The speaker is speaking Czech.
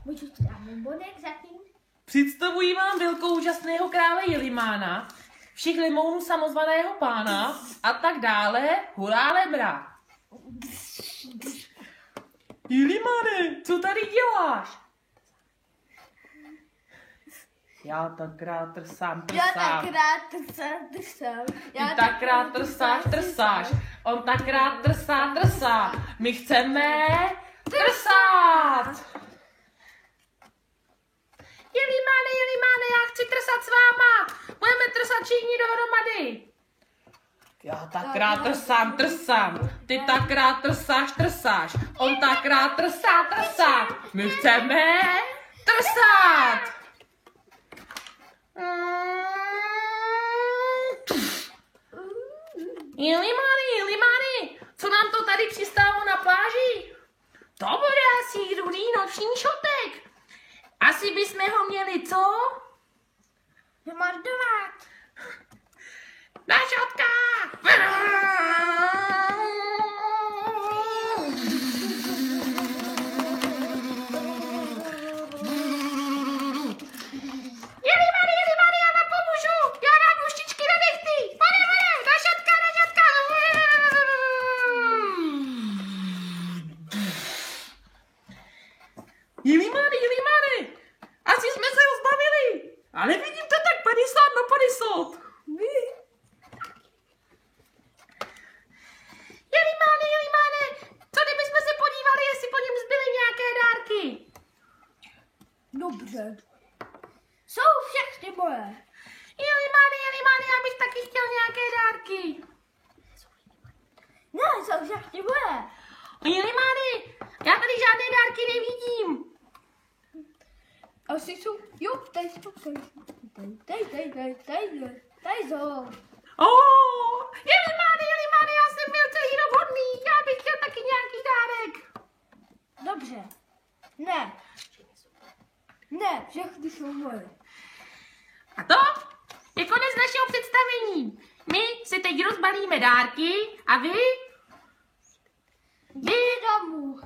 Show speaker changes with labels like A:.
A: Můžu to dát bombonek zatím?
B: Představuji vám velkou úžasného krále Jelimána, všech limounů samozvaného pána a tak dále, hurá lebra. Jelimáne, co tady děláš? Já tak rád trsám.
A: Ty
B: tak rád trsáš. On tak rád trsá. My chceme trsát. Jelimáne, já chci trsat s váma. Budeme trsat všichni dohromady. Já tak rád trsám. Ty tak rád trsáš. On tak rád trsá. My chceme trsat. Jelimány, co nám to tady přistálo na pláži? To bude asi rudý noční šotek. Asi bychom ho měli, co?
A: Zamordovat.
B: Na šotka! Jelimány, já vám pomůžu! Já dám muštičky na nechty! Pane, na šotka! Jelimány, asi jsme se ho zbavili, ale vidím to tak 50/50. Jelimáne, co kdybychom se podívali, jestli po něm zbyly nějaké dárky?
A: Dobře. Jsou všechny moje.
B: Jelimáne, já bych taky chtěl nějaké dárky.
A: Ne, jsou všechny moje.
B: Jelimáne, já tady žádné dárky nevidím.
A: Asi jsou, jo, tady jsou. Jelimáne,
B: já jsem byl celý rok hodný, já bych chtěl taky nějaký dárek.
A: dobře. Ne, všechny jsou moje.
B: A to je konec našeho představení. My si teď rozbalíme dárky a vy
A: Jdi domů.